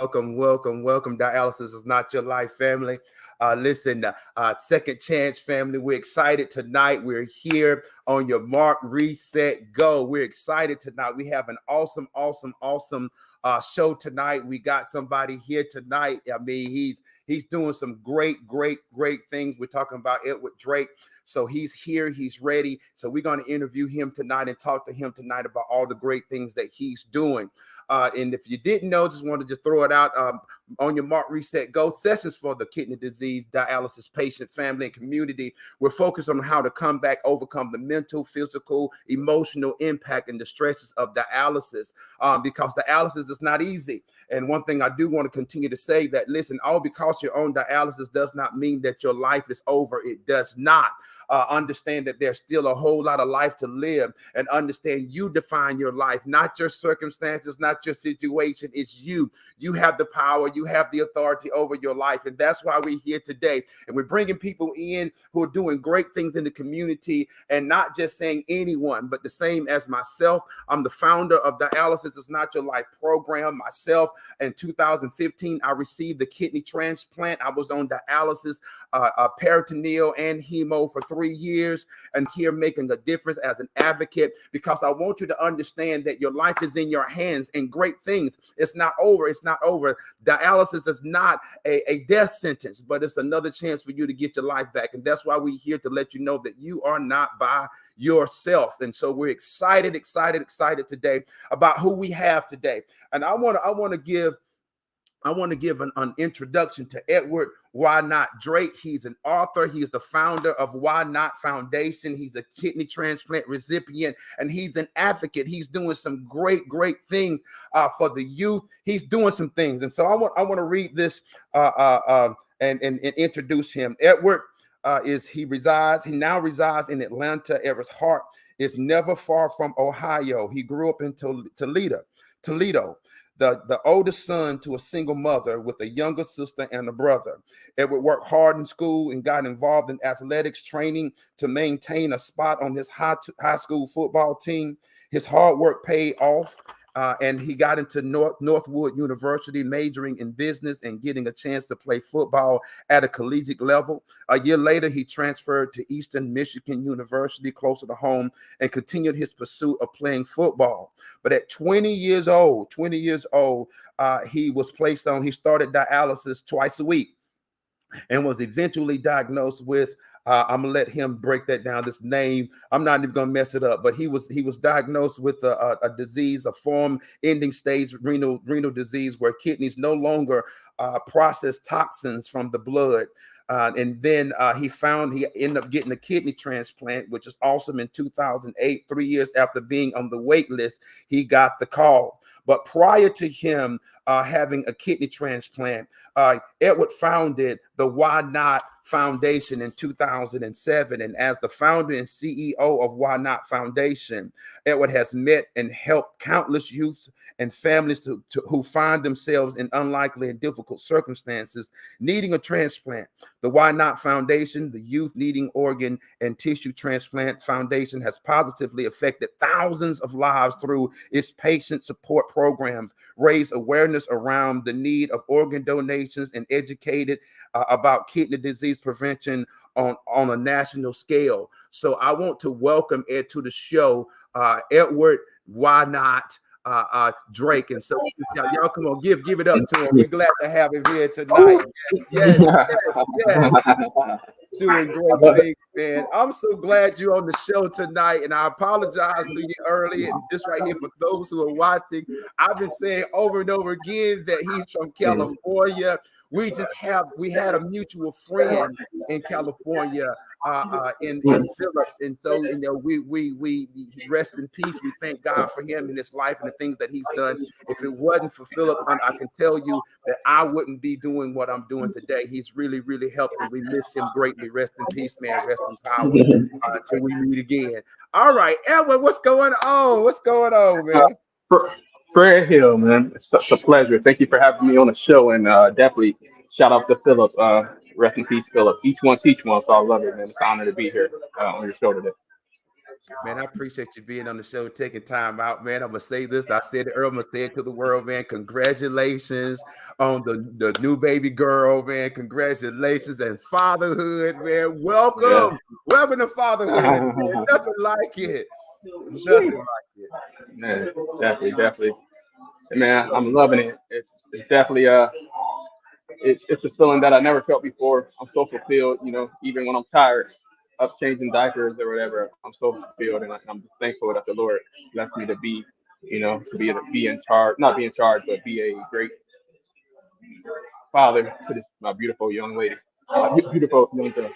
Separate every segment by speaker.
Speaker 1: welcome. Dialysis is not your life, family. Listen, Second Chance family, we're excited tonight. We're here on your mark, reset, go. We're excited tonight. We have an awesome show tonight. We got somebody here tonight. I mean, he's doing some great things. We're talking about Edward Drake. So he's here, he's ready. So we're going to interview him tonight and talk to him tonight about all the great things that he's doing. And if you didn't know, just want to throw it out on your mark, reset, go. Sessions for the kidney disease, dialysis patient, family, and community. We're focused on how to come back, overcome the mental, physical, emotional impact and the stresses of dialysis, because dialysis is not easy. And one thing I do want to continue to say that, listen, all because you're on dialysis does not mean that your life is over. It does not. Understand that there's still a whole lot of life to live, and understand you define your life, not your circumstances, not your situation. It's you. You have the power. You have the authority over your life. And that's why we're here today. And we're bringing people in who are doing great things in the community, and not just saying anyone, but the same as myself. I'm the founder of Dialysis Is Not Your Life program. Myself, in 2015, I received the kidney transplant. I was on dialysis, peritoneal and hemo for 3 years, and here making a difference as an advocate, because I want you to understand that your life is in your hands and great things. It's not over. It's not over. Dialysis is not a death sentence, but it's another chance for you to get your life back. And that's why we're here to let you know that you are not by yourself. And so we're excited today about who we have today. And I want to give an introduction to Edward YNOTT Drake. He's an author. He's the founder of YNOTT Foundation. He's a kidney transplant recipient, and he's an advocate. He's doing some great things for the youth. He's doing some things. And so I want to read this and introduce him. Edward he now resides in Atlanta. Edward's heart is never far from Ohio. He grew up in Toledo. The oldest son to a single mother with a younger sister and a brother. Edward worked hard in school and got involved in athletics training to maintain a spot on his high school football team. His hard work paid off, and he got into Northwood University, majoring in business and getting a chance to play football at a collegiate level. A year later, he transferred to Eastern Michigan University, closer to home, and continued his pursuit of playing football. But at 20 years old, he started dialysis twice a week, and was eventually diagnosed with, I'm gonna let him break that down. This name, I'm not even gonna mess it up, but he was diagnosed with a disease, a form-ending stage renal disease, where kidneys no longer process toxins from the blood. And then he ended up getting a kidney transplant, which is awesome. In 2008, 3 years after being on the wait list, he got the call. But prior to him having a kidney transplant, Edward founded the YNOTT Foundation in 2007. And as the founder and CEO of YNOTT Foundation, Edward has met and helped countless youth and families who find themselves in unlikely and difficult circumstances needing a transplant. The YNOTT Foundation, the Youth Needing Organ and Tissue Transplant Foundation, has positively affected thousands of lives through its patient support programs, raised awareness around the need of organ donations, and educated about kidney disease prevention on a national scale. So I want to welcome Ed to the show, Edward YNOTT Drake. And so y'all come on, give it up to him. We're glad to have him here tonight. Yes. Doing great things, man. I'm so glad you're on the show tonight, and I apologize to you early. And just right here for those who are watching, I've been saying over and over again that he's from California. We had a mutual friend in California, in Phillips, and so we rest in peace. We thank God for him and his life and the things that he's done. If it wasn't for Philip, I can tell you that I wouldn't be doing what I'm doing today. He's really helped, and we miss him greatly. Rest in peace, man. Rest in power until we meet again. All right, Edward, what's going on? What's going on, man?
Speaker 2: Fred Hill, man. It's such a pleasure. Thank you for having me on the show, and definitely shout out to Philip. Rest in peace, Philip. Each one teach one, so I love it, man. It's an honor to be here on your show today.
Speaker 1: Man, I appreciate you being on the show, taking time out, man. I'm gonna say this. I said it earlier. I'm gonna say it to the world, man. Congratulations on the new baby girl, man. Congratulations and fatherhood, man.
Speaker 2: Yeah.
Speaker 1: Welcome to fatherhood, man. Nothing like it. Nothing like it.
Speaker 2: Man, definitely. Man, I'm loving it. It's definitely it's a feeling that I never felt before. I'm so fulfilled, even when I'm tired of changing diapers or whatever. I'm so fulfilled, and I'm just thankful that the Lord blessed me to be, to be in charge, not be in charge, but be a great father to this my beautiful young lady, beautiful young girl.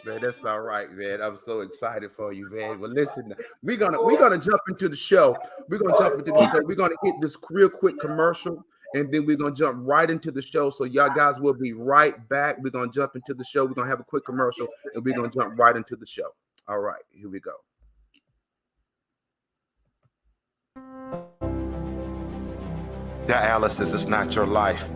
Speaker 1: Man, that's all right, man. I'm so excited for you, man. Well, listen, we're gonna jump into the show. We're gonna jump into the show. We're gonna hit this real quick commercial, and then we're gonna jump right into the show. So y'all guys will be right back. We're gonna jump into the show. We're gonna have a quick commercial, and we're gonna jump right into the show. All right, here we go. Dialysis is not your life.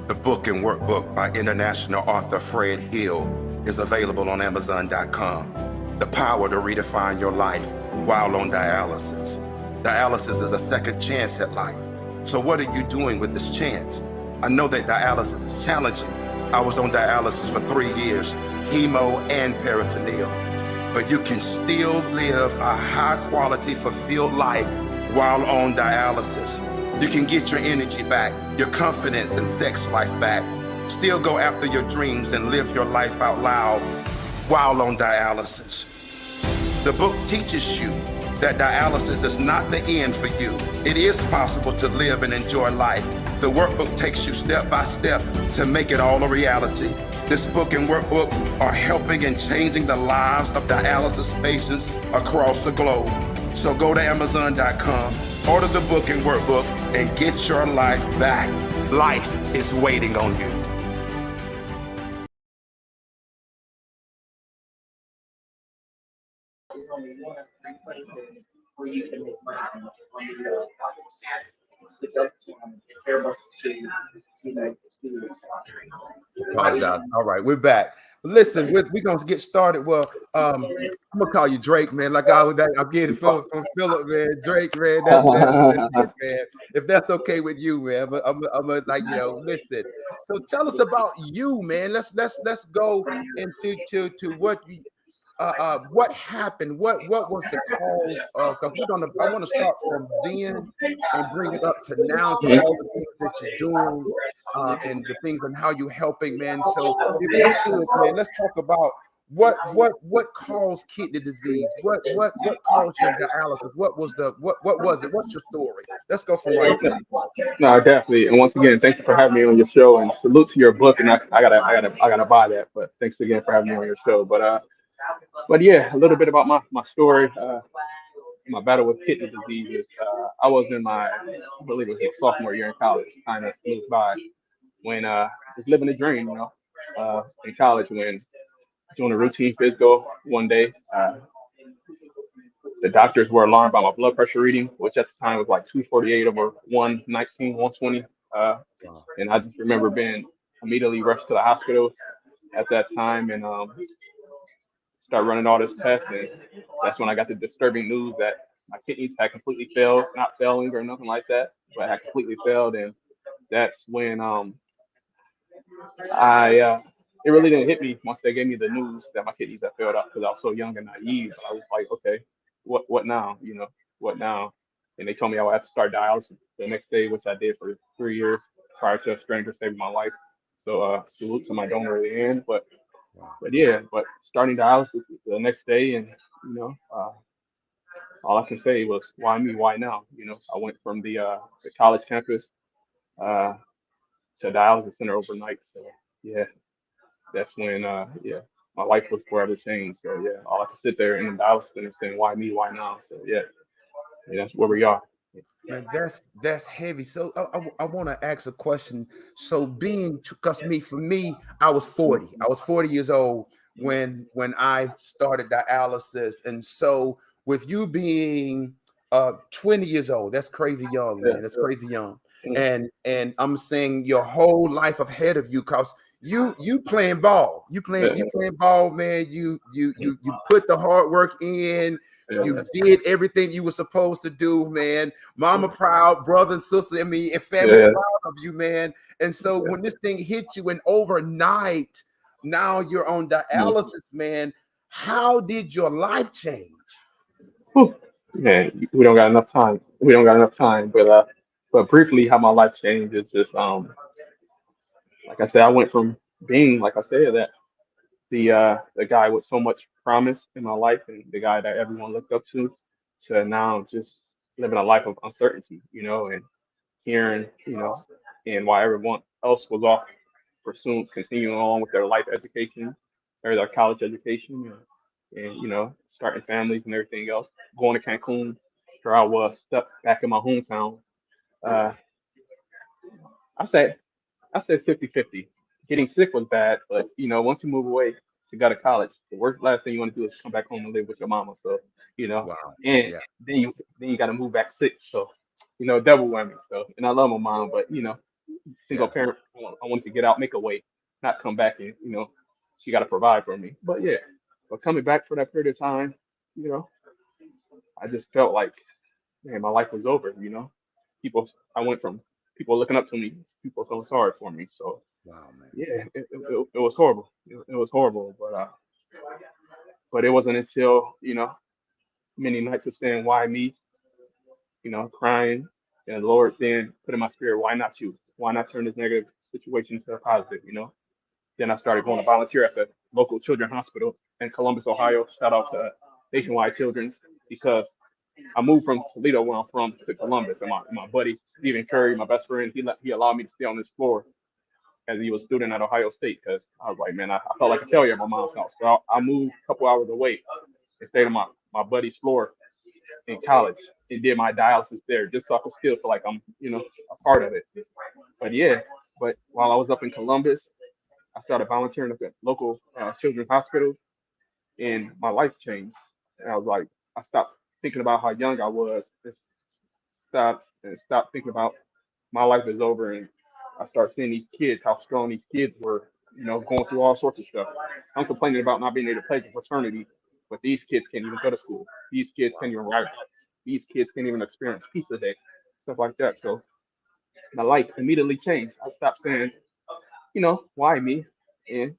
Speaker 1: The book and workbook by international author Fred Hill is available on Amazon.com. The power to redefine your life while on dialysis. Dialysis is a second chance at life. So what are you doing with this chance? I know that dialysis is challenging. I was on dialysis for 3 years, chemo and peritoneal. But you can still live a high quality, fulfilled life while on dialysis. You can get your energy back, your confidence and sex life back. Still go after your dreams and live your life out loud while on dialysis. The book teaches you that dialysis is not the end for you. It is possible to live and enjoy life. The workbook takes you step by step to make it all a reality. This book and workbook are helping and changing the lives of dialysis patients across the globe. So go to Amazon.com, order the book and workbook, and get your life back. Life is waiting on you. Apologize. All right, we're back. Listen, we're going to get started. Well, I'm gonna call you Drake, man. Like I'm getting Philip from Philip, man. Drake, man. That's it, man. If that's okay with you, man. But I'm like, listen. So tell us about you, man. Let's go into to what happened? What was the cause of? Because I want to start from then and bring it up to now to all the things that you're doing and the things and how you're helping, man. So if you could, man, let's talk about what caused kidney disease? What caused your dialysis? What was it? What's your story? Let's go from right there.
Speaker 2: No, definitely. And once again, thank you for having me on your show, and salute to your book. And I gotta buy that. But thanks again for having me on your show. But yeah, a little bit about my story. My battle with kidney disease is I was in I believe it was my sophomore year in college. Kind of flew by when just living the dream, in college when doing a routine physical one day. The doctors were alarmed by my blood pressure reading, which at the time was like 248 over 119, 120.
Speaker 1: Wow.
Speaker 2: And I just remember being immediately rushed to the hospital at that time and start running all this tests. And that's when I got the disturbing news that my kidneys had completely failed, not failing or nothing like that, but had completely failed. And that's when I it really didn't hit me once they gave me the news that my kidneys had failed out because I was so young and naive. I was like, okay, what now? What now? And they told me I would have to start dialysis the next day, which I did for 3 years prior to a stranger saving my life. So salute to my donor at the end.
Speaker 1: Wow.
Speaker 2: But starting dialysis the next day, and all I can say was, why me? Why now? I went from the college campus uh, to a dialysis center overnight. So yeah, that's when my life was forever changed. So yeah, all I could sit there in the dialysis center saying, why me? Why now? So yeah, that's where we are.
Speaker 1: Man, that's heavy. So I want to ask a question. So because for me, I was 40. I was 40 years old when I started dialysis, and so with you being 20 years old, that's crazy young,
Speaker 2: Yeah.
Speaker 1: man. That's crazy young.
Speaker 2: Mm.
Speaker 1: And I'm saying your whole life ahead of you, because you playing ball. You playing ball, man. You put the hard work in. You did everything you were supposed to do, man. Mama proud, brother and sister, I mean, and family proud of you, man. And so when this thing hit you and overnight, now you're on dialysis, man. How did your life change?
Speaker 2: Whew. Man, we don't got enough time. We don't got enough time. But briefly, how my life changed is just like I said, I went from being, like I said, that the guy with so much promise in my life and the guy that everyone looked up to now just living a life of uncertainty, and hearing, and while everyone else was off pursuing, continuing on with their life education or their college education and starting families and everything else, going to Cancun, where I was stuck back in my hometown. Uh, I said I said 50-50. Getting sick was bad, but once you move away to go to college, the worst last thing you want to do is come back home and live with your mama. So, you know,
Speaker 1: Wow.
Speaker 2: and
Speaker 1: Yeah.
Speaker 2: then you got to move back sick. So, double whammy. So, and I love my mom, but single
Speaker 1: Yeah.
Speaker 2: parent, I want to get out, make a way, not come back and she got to provide for me. But yeah, but coming back for that period of time, you know, I just felt like, man, my life was over. People, I went from people looking up to me, to people feeling sorry for me. So
Speaker 1: Wow, man.
Speaker 2: yeah, it was horrible. It was horrible, but it wasn't until many nights of saying why me, crying, and the Lord then put in my spirit, why not you? Why not turn this negative situation into a positive? Then I started going to volunteer at the local children's hospital in Columbus, Ohio. Shout out to Nationwide Children's because I moved from Toledo, where I'm from, to Columbus, and my buddy Stephen Curry, my best friend, he allowed me to stay on this floor as he was a student at Ohio State because I was like, man, I felt like a failure at my mom's house. So I moved a couple hours away and stayed on my buddy's floor in college and did my dialysis there just so I could still feel like I'm, a part of it. But yeah, but while I was up in Columbus, I started volunteering at the local children's hospital and my life changed. And I was like, I stopped thinking about how young I was and stopped thinking about my life is over. And I started seeing these kids, how strong these kids were, going through all sorts of stuff. I'm complaining about not being able to play for fraternity, but these kids can't even go to school. These kids can't even write. These kids can't even experience peace a day, stuff like that. So my life immediately changed. I stopped saying, why me? And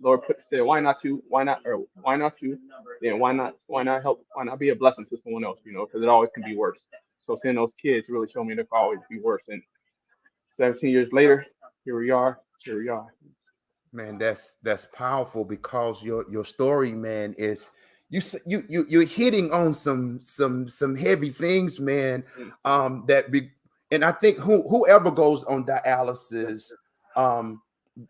Speaker 2: Lord said, why not you? Why not? Or why not you? Then why not? Why not help? Why not be a blessing to someone else? Because it always can be worse. So seeing those kids really showed me that it could always be worse. And 17 years later, here we are. Here we are.
Speaker 1: Man, that's powerful because your story, man, is you're hitting on some heavy things, man.
Speaker 2: Mm,
Speaker 1: That be and I think whoever goes on dialysis, um,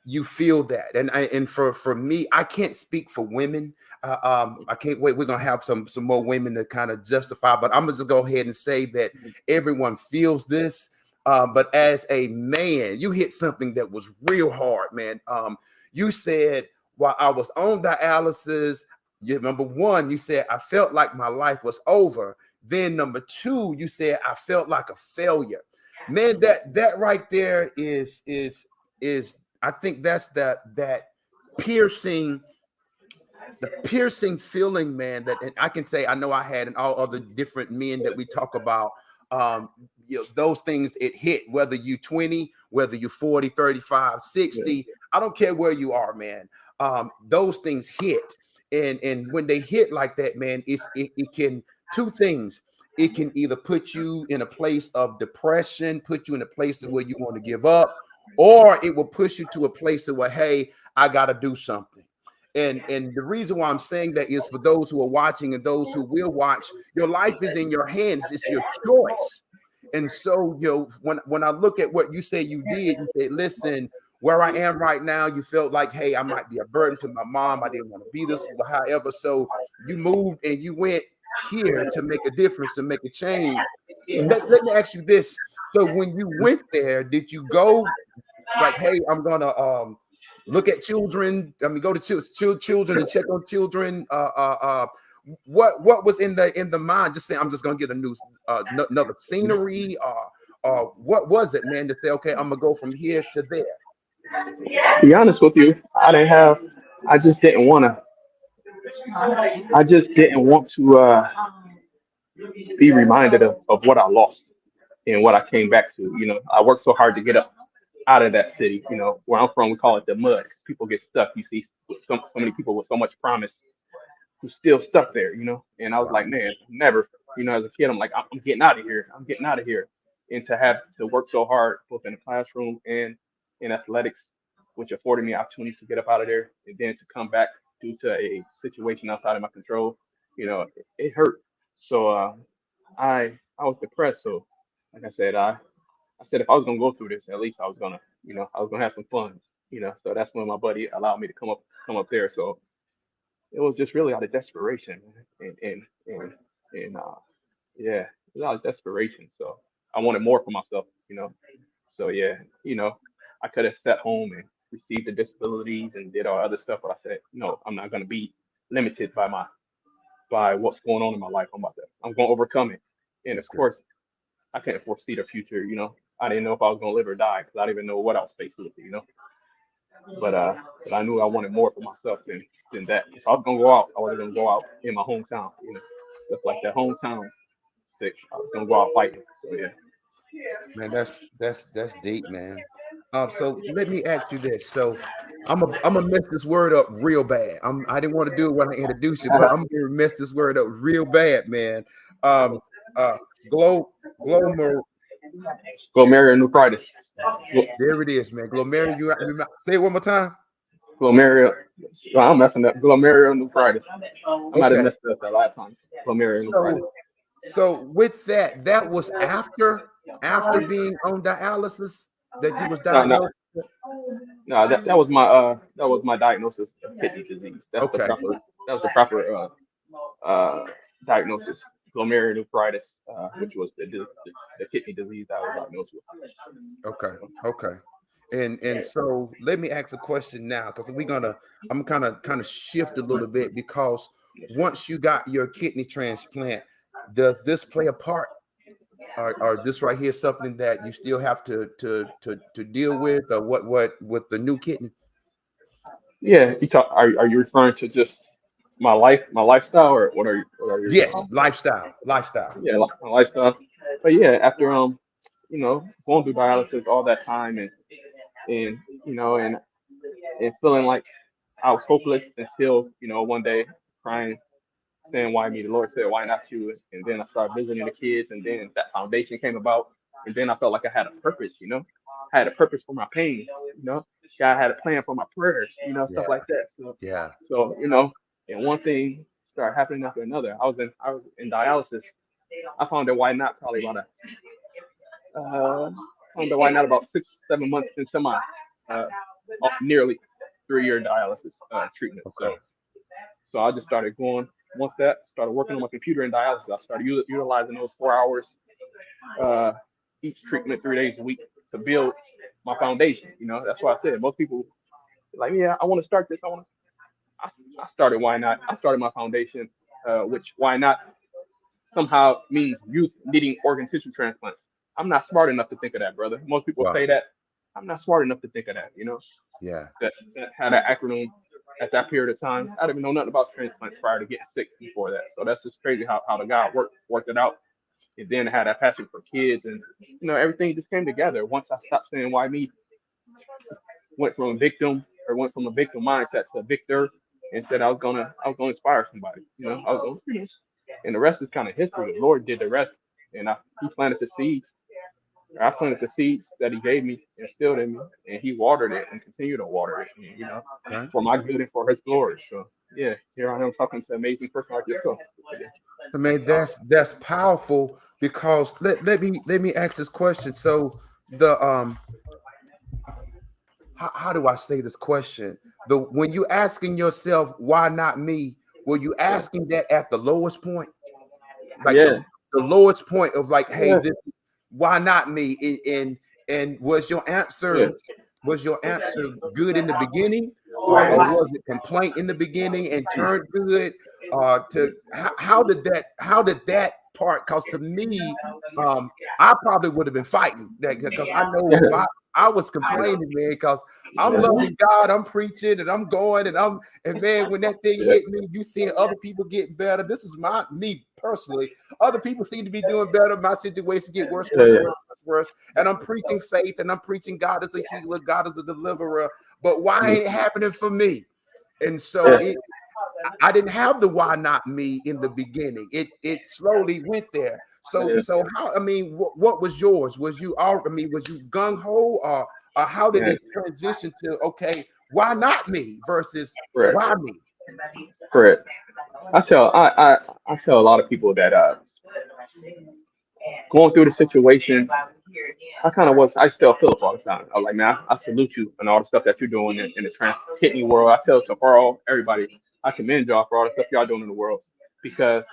Speaker 1: you feel that, and for me, I can't speak for women. I can't wait. We're gonna have some more women to kind of justify, but I'm gonna just go ahead and say that
Speaker 2: mm,
Speaker 1: everyone feels this. But as a man, you hit something that was real hard, man. You said while I was on dialysis, number one, you said I felt like my life was over. Then number two, you said I felt like a failure. Man, that right there is I think that's that piercing the piercing feeling, man, that and I can say I know I had and all other different men that we talk about. Um, those things it hit, whether you 20, whether you 40, 35,
Speaker 2: yeah,
Speaker 1: 60, I don't care where you are, man. Those things hit. And when they hit like that, man, it can two things. It can either put you in a place of depression, put you in a place of where you want to give up, or it will push you to a place of where, hey, I gotta do something. And the reason why I'm saying that is for those who are watching and those who will watch, your life is in your hands. It's your choice. And so, when I look at what you say you did, you say, listen, where I am right now, you felt like, hey, I might be a burden to my mom. I didn't want to be this, however. So you moved and you went here to make a difference, to make a change. Let me ask you this. So when you went there, did you go like, hey, I'm gonna look at children. I mean, go to children and check on children. What was in the mind? Just saying, I'm just gonna get a new another scenery. What was it, man? To say, okay, I'm gonna go from here to there.
Speaker 2: To be honest with you, I just didn't want to, I just didn't want to be reminded of what I lost and what I came back to. You know, I worked so hard to get up out of that city. You know, where I'm from, we call it the mud. People get stuck. You see so many people with so much promise who's still stuck there, you know. And I was
Speaker 1: Wow.
Speaker 2: like, man, never, you know, as a kid, I'm like, I'm getting out of here. I'm getting out of here. And to have to work so hard, both in the classroom and in athletics, which afforded me opportunity to get up out of there, and then to come back due to a situation outside of my control, you know, it hurt. So I was depressed. So like I said, I said if I was gonna go through this, at least I was gonna, you know, I was gonna have some fun, you know. So that's when my buddy allowed me to come up there. So it was just really out of desperation, and yeah, it was out of desperation. So I wanted more for myself, you know. So yeah, you know, I could have sat home and received the disabilities and did all other stuff, but I said no, I'm not gonna be limited by what's going on in my life. I'm gonna overcome it. And of
Speaker 1: That's good.
Speaker 2: course, I couldn't foresee the future, you know. I didn't know if I was gonna live or die because I didn't even know what I was facing with, you know. But uh, but I knew I wanted more for myself than that. If I was gonna go out, I was gonna go out in my hometown, you know, just like that hometown sick. I was gonna go out fighting. So yeah.
Speaker 1: Man, that's deep, man. So let me ask you this. So I'm gonna mess this word up real bad. I didn't want to do it when I introduced you, but I'm gonna mess this word up real bad, man. Um, uh, glow, glomer.
Speaker 2: Glomerulonephritis.
Speaker 1: There it is, man. Glomerular. Say it one more time.
Speaker 2: Glomerular. Well, I'm messing up. Glomerulonephritis. I might have
Speaker 1: Okay.
Speaker 2: messed it up that last time. Glomerulonephritis.
Speaker 1: So with that, that was after being on dialysis that you was
Speaker 2: No, no,
Speaker 1: diagnosed.
Speaker 2: no. That was my diagnosis of kidney disease.
Speaker 1: Okay.
Speaker 2: That was the proper diagnosis. Glomerulonephritis, which was the kidney disease that I was diagnosed with.
Speaker 1: Okay. Okay. And so let me ask a question now because I'm kind of shift a little bit because once you got your kidney transplant, does this play a part? Or this right here something that you still have to deal with, or what with the new kidney?
Speaker 2: Yeah, you talk. Are you referring to just my lifestyle, or what are you referring
Speaker 1: Yes,
Speaker 2: to?
Speaker 1: lifestyle.
Speaker 2: Yeah, like my lifestyle. But yeah, after you know, going through dialysis all that time and you know, and feeling like I was hopeless until you know one day crying, saying why me? The Lord said why not you? And then I started visiting the kids, and then that foundation came about, and then I felt like I had a purpose. You know, I had a purpose for my pain. You know, God had a plan for my prayers. You know, stuff
Speaker 1: Yeah,
Speaker 2: like that.
Speaker 1: yeah.
Speaker 2: So you know, and one thing started happening after another. I was in dialysis. I found that why not probably about uh, found that why not about 6 7 months into my uh, nearly 3 year dialysis treatment.
Speaker 1: Okay,
Speaker 2: So I just started going. Once that started working on my computer in dialysis, I started utilizing those 4 hours uh, each treatment 3 days a week to build my foundation. You know, that's why I said most people like, yeah, I want to start this. I started why not? I started my foundation, which why not somehow means youth needing organ tissue transplants. I'm not smart enough to think of that, brother. Most people
Speaker 1: wow,
Speaker 2: say that. I'm not smart enough to think of that. You know,
Speaker 1: yeah.
Speaker 2: that had an acronym at that period of time. I didn't even know nothing about transplants prior to getting sick before that. So that's just crazy how the God worked it out. And then I had that passion for kids, and you know everything just came together once I stopped saying why me, went from a victim mindset to a victor. Instead, I was gonna inspire somebody. You know, I was gonna, you know, and the rest is kind of history. The Lord did the rest, and He planted the seeds. I planted the seeds that He gave me, instilled in me, and He watered it and continued to water it. And, you know,
Speaker 1: Okay.
Speaker 2: for my good and for His glory. So yeah, here I am talking to an amazing person like yourself.
Speaker 1: I mean, that's powerful because let me ask this question. So the how do I say this question? The when you asking yourself why not me, were you
Speaker 2: Yeah,
Speaker 1: asking that at the lowest point? Like
Speaker 2: yeah,
Speaker 1: the lowest point of like, hey,
Speaker 2: yeah,
Speaker 1: this why not me? And
Speaker 2: yeah.
Speaker 1: was your answer good in the beginning, or was it complaint in the beginning and turned good? To how did that part? Because to me, I probably would have been fighting that because I know
Speaker 2: Yeah.
Speaker 1: I was complaining, man, because I'm
Speaker 2: Yeah.
Speaker 1: loving God, I'm preaching, and I'm going, and man, when that thing hit me, you seeing other people getting better. This is me personally. Other people seem to be doing better. My situation get worse,
Speaker 2: Yeah.
Speaker 1: worse,
Speaker 2: Yeah.
Speaker 1: worse, worse. And I'm preaching faith, and I'm preaching God as a healer, God as a deliverer. But why ain't it happening for me? And so
Speaker 2: Yeah.
Speaker 1: I didn't have the why not me in the beginning. It slowly went there.
Speaker 2: Yeah.
Speaker 1: So how, I mean, what was yours? Was you all, I mean, was you gung ho, or how did
Speaker 2: Yeah.
Speaker 1: it transition to, okay, why not me versus
Speaker 2: Correct.
Speaker 1: why me?
Speaker 2: Correct. I tell a lot of people that going through the situation, I still Philip all the time. I'm like, man, I salute you and all the stuff that you're doing in the trans kidney world. I tell Tafaro, everybody, I commend y'all for all the stuff y'all doing in the world because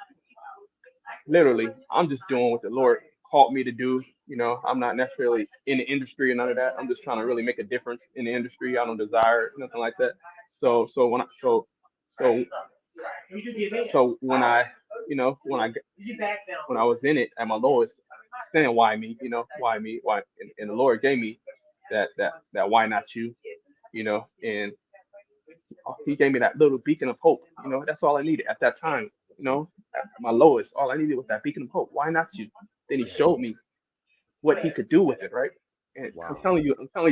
Speaker 2: literally, I'm just doing what the Lord called me to do. You know, I'm not necessarily in the industry or none of that. I'm just trying to really make a difference in the industry. I don't desire nothing like that. So so when I, you know, when I was in it at my lowest, saying why me, you know, why me, why, and the Lord gave me that why not you, you know, and He gave me that little beacon of hope. You know, that's all I needed at that time. You know, at my lowest, all I needed was that beacon of hope. Why not you? Then He
Speaker 1: Yeah.
Speaker 2: showed me what He could do with it, right? And
Speaker 1: Wow.
Speaker 2: I'm telling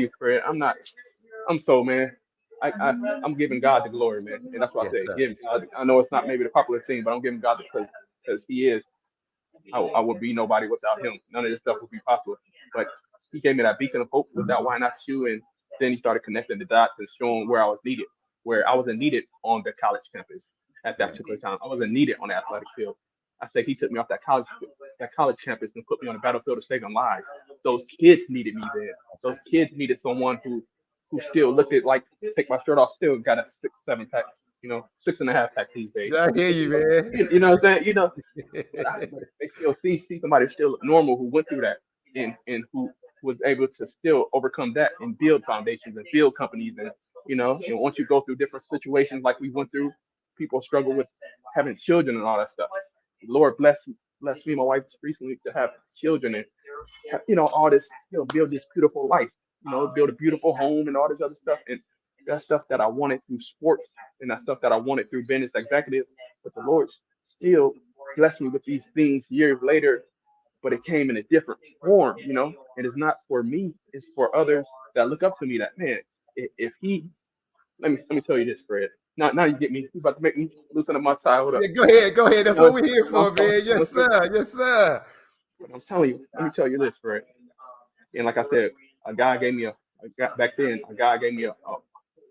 Speaker 2: you, Fred, I'm so man. I'm giving God the glory, man, and that's what I
Speaker 1: Yes,
Speaker 2: say.
Speaker 1: sir.
Speaker 2: Give God. I know it's not maybe the popular thing, but I'm giving God the praise because He is. I would be nobody without Him. None of this stuff would be possible. But He gave me that beacon of hope without why not you, and then He started connecting the dots and showing where I was needed, where I wasn't needed on the college campus at that
Speaker 1: Yeah.
Speaker 2: particular time. I wasn't needed on the athletic field. I say He took me off that college campus and put me on the battlefield to save them lives. Those kids needed me there. Those kids needed someone who still looked at like take my shirt off, still got a 6, 7 pack, you know, 6.5 pack these days.
Speaker 1: I hear
Speaker 2: But
Speaker 1: you, man.
Speaker 2: you know what I'm saying? You know, but they still see somebody still normal who went through that and who was able to still overcome that and build foundations and build companies and you know and once you go through different situations like we went through, people struggle with having children and all that stuff. Lord bless me and my wife recently to have children and you know all this you know build this beautiful life, you know, build a beautiful home and all this other stuff and that stuff that I wanted through sports and that stuff that I wanted through business executive, but the Lord still blessed me with these things years later, but it came in a different form, you know. And it's not for me; it's for others that look up to me. That man, if he, let me tell you this, Fred. Now you get me. He's about to make me loosen up my tie. Hold up.
Speaker 1: Yeah, go ahead, go ahead.
Speaker 2: You
Speaker 1: That's what
Speaker 2: know,
Speaker 1: we're here for, man. Yes,
Speaker 2: listen,
Speaker 1: sir. Yes, sir.
Speaker 2: I'm telling you. Let me tell you this, Fred. And like I said, a guy gave me back then. A guy gave me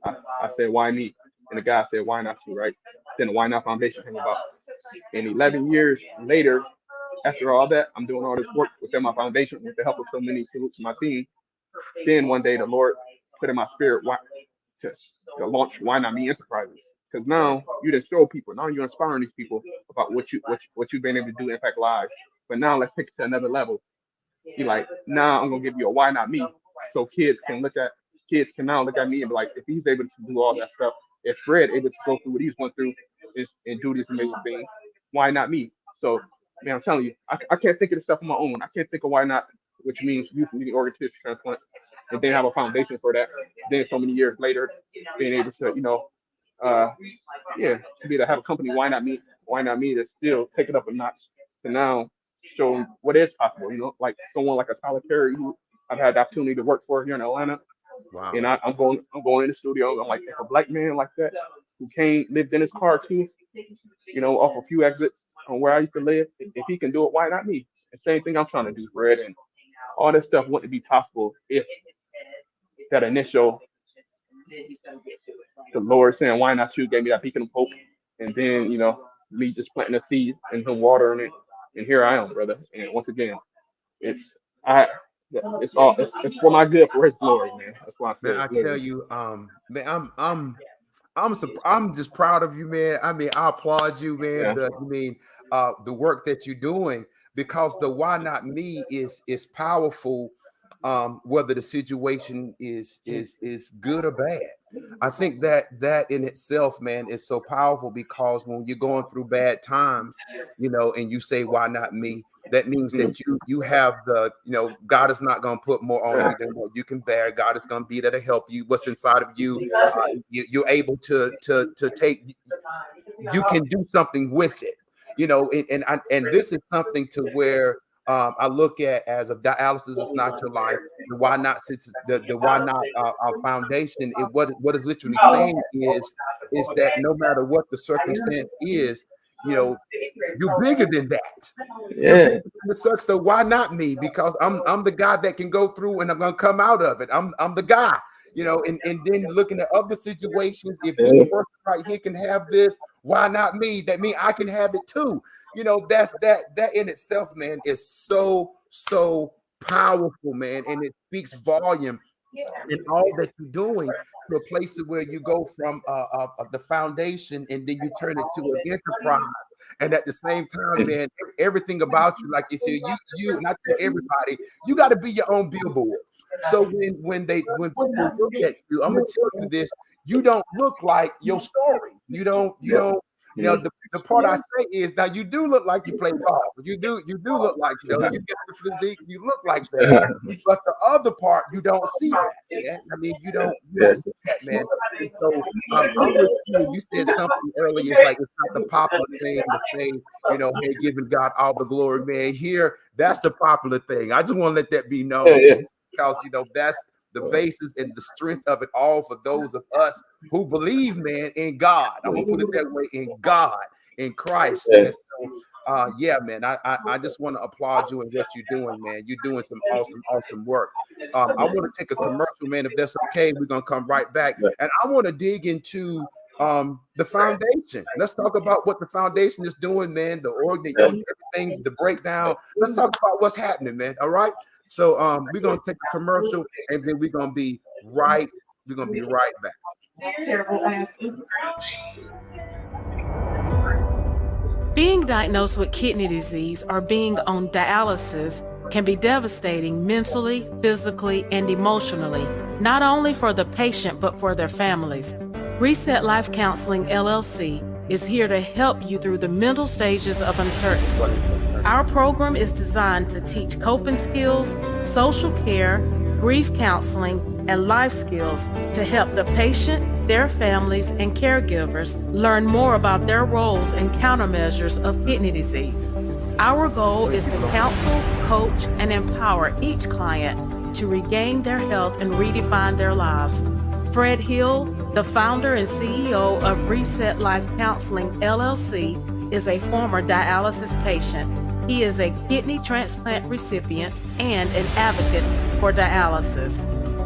Speaker 2: I said, why me? And the guy said, why not you, right? Then the Why Not Foundation came about. And 11 years later, after all that, I'm doing all this work within my foundation with the help of so many salutes to my team. Then one day the Lord put in my spirit to, to launch Why Not Me Enterprises. Because
Speaker 1: Yeah.
Speaker 2: now you just show people, now you're inspiring these people about what you've been able to do impact lives. But now let's take it to another level. He like, now I'm gonna give you a why not me, so kids can now look at me and be like, if he's able to do all that stuff, if Fred able to go through what he's went through and do these amazing things, why not me? So man, I'm telling you, I can't think of this stuff on my own. I can't think of why not, which means youth needing organ tissue transplant, and then have a foundation for that. Then so many years later, being able to, you know, uh, yeah, to be able to have a company, why not me, to still take it up a notch to now show what is possible. You know, like someone like a Tyler Perry who I've had the opportunity to work for here in Atlanta,
Speaker 1: Wow.
Speaker 2: and I'm going in the studio. I'm like, if a black man like that who lived in his car too, you know, off a few exits on where I used to live, if he can do it, why not me? The same thing I'm trying to do, Fred, and all this stuff wouldn't be possible if that initial the Lord saying, why not you, gave me that beacon of hope. And then, you know, me just planting a seed and him watering it. And here I am, brother. And once again, it's I it's for my good, for his glory, man. That's why I say
Speaker 1: Man,
Speaker 2: it,
Speaker 1: I tell
Speaker 2: literally.
Speaker 1: you, man, I'm just proud of you, man. I mean, I applaud you, man.
Speaker 2: Yeah.
Speaker 1: The work that you're doing, because the why not me is powerful, whether the situation is good or bad. I think that in itself, man, is so powerful, because when you're going through bad times, and you say, why not me? that means that you have the, God is not going to put more on you than what you can bear. God is going to be there to help you. What's inside of you, you're able to take. You can do something with it, and this is something to where I look at as a dialysis is not your life. The why not the why not our foundation. What is literally saying is that no matter what the circumstance is, you're bigger than that. You're bigger than the suck. So why not me? Because I'm the guy that can go through and I'm gonna come out of it. I'm the guy, and then looking at other situations. If this person right here can have this, why not me? That means I can have it too. That's that in itself, man, is so powerful, man, and it speaks volume in all that you're doing to a place where you go from the foundation and then you turn it to an enterprise. And at the same time, man, everything about you, like you said, you not everybody, you got to be your own billboard. So when people look at you, I'm gonna tell you this: you don't look like your story. You don't. The part I say is now you do look like you play ball. You do look like you get the physique. You look like that. But the other part, you don't see that, man. I mean, you don't see that, man. And so I'm with you. You said something earlier. It's like it's not the popular thing to say, hey, giving God all the glory, man. Here, that's the popular thing. I just want to let that be known because that's the basis and the strength of it all for those of us who believe, man, in God. I'm gonna put it that way, in God, in Christ. And so, man, I just want to applaud you and what you're doing, man. You're doing some awesome work. I want to take a commercial, man. If that's okay, we're gonna come right back, and I want to dig into the foundation. Let's talk about what the foundation is doing, man. The everything, the breakdown. Let's talk about what's happening, man. All right. So we're gonna take a commercial and then we're gonna be right back.
Speaker 3: Being diagnosed with kidney disease or being on dialysis can be devastating mentally, physically, and emotionally, not only for the patient but for their families. Reset Life Counseling LLC is here to help you through the mental stages of uncertainty. Our program is designed to teach coping skills, social care, grief counseling, and life skills to help the patient, their families, and caregivers learn more about their roles and countermeasures of kidney disease. Our goal is to counsel, coach, and empower each client to regain their health and redefine their lives. Fred Hill, the founder and CEO of Reset Life Counseling LLC, is a former dialysis patient. He is a kidney transplant recipient and an advocate for dialysis.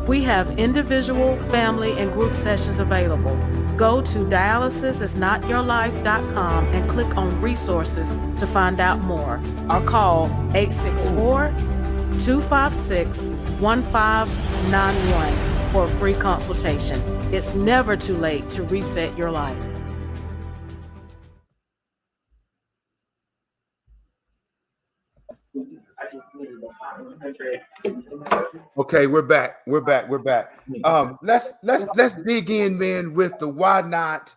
Speaker 3: We have individual, family, and group sessions available. Go to dialysisisnotyourlife.com and click on resources to find out more, or call 864-256-1591 for a free consultation. It's never too late to reset your life.
Speaker 1: Okay, we're back. Let's dig in, man, with the Why Not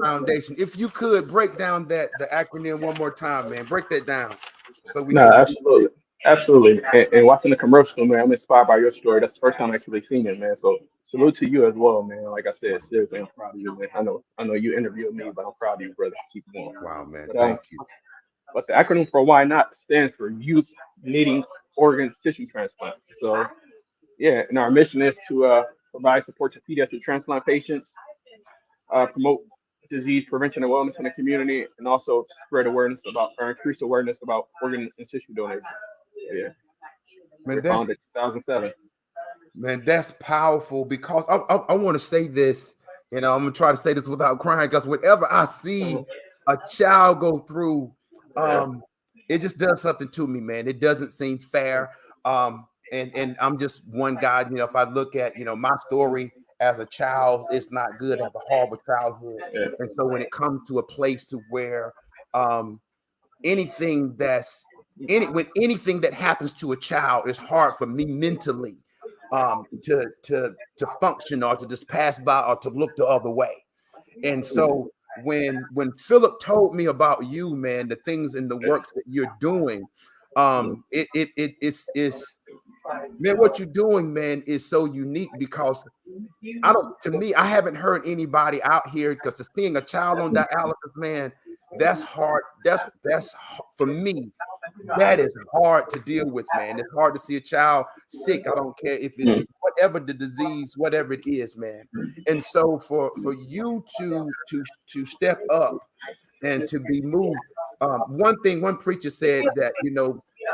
Speaker 1: Foundation. If you could break down the acronym one more time, man. Break that down so we can.
Speaker 2: Absolutely. And watching the commercial, man, I'm inspired by your story. That's the first time I actually seen it, man. So salute to you as well, man. Like I said, seriously, I'm proud of you, man. I know you interviewed me, but I'm proud of you, brother. Keep going.
Speaker 1: Wow, man. Thank you.
Speaker 2: But the acronym for Why Not stands for Youth Needing Organ Tissue Transplants. So, and our mission is to provide support to pediatric transplant patients, promote disease prevention and wellness in the community, and also spread awareness about, or increase awareness about organ and tissue donation. Yeah.
Speaker 1: Man,
Speaker 2: founded in 2007.
Speaker 1: Man, that's powerful because I want to say this, I'm gonna try to say this without crying, because whenever I see a child go through, it just does something to me, man. It doesn't seem fair. And I'm just one guy, if I look at, my story as a child, it's not good. I have a horrible childhood. And so when it comes to a place to where anything that happens to a child is hard for me mentally to function or to just pass by or to look the other way. And so when Philip told me about you, man, the things and the work that you're doing, it's man, what you're doing, man, is so unique because to me, I haven't heard anybody out here, because seeing a child on dialysis, man, that's hard. For me, that is hard to deal with, man. It's hard to see a child sick. I don't care if it's whatever the disease, whatever it is, man. And so for you to step up and to be moved. One preacher said that,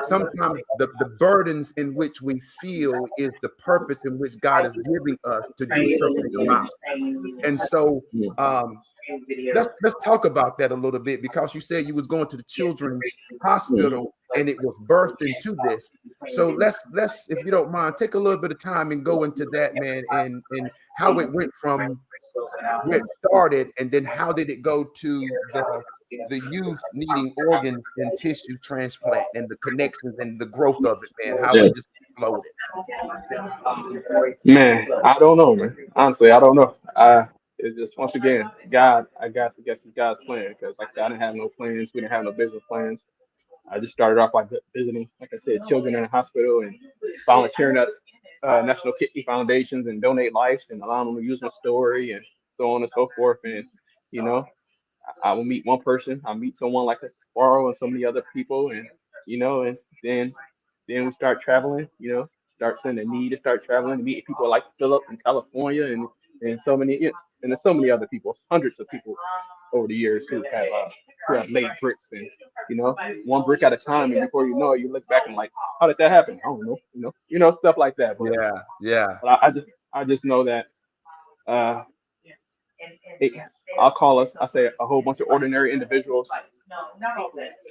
Speaker 1: sometimes the burdens in which we feel is the purpose in which God is giving us to do something about. And so let's talk about that a little bit, because you said you was going to the children's hospital and it was birthed into this. So let's, if you don't mind, take a little bit of time and go into that, man, and how it went from where it started, and then how did it go to the youth needing organ and tissue transplant, and the connections and the growth of it, man, how it just exploded.
Speaker 2: Man, I don't know, man. Honestly, I don't know. It's just, once again, God. I guess it's God's plan, because, like I said, I didn't have no plans. We didn't have no business plans. I just started off by visiting, like I said, children in the hospital and volunteering at National Kidney Foundations and donate lives and allowing them to use my story and so on and so forth. And you know, I will meet one person. I'll meet someone like Sparrow and so many other people, and and then we start traveling. Start seeing the need to start traveling, meeting people like Philip in California, and so many, and there's so many other people, hundreds of people over the years who have laid bricks, and one brick at a time, and before you know it, you look back and like, how did that happen? I don't know, stuff like that. But,
Speaker 1: Yeah.
Speaker 2: but I just know that uh, it, I'll call us. I say a whole bunch of ordinary individuals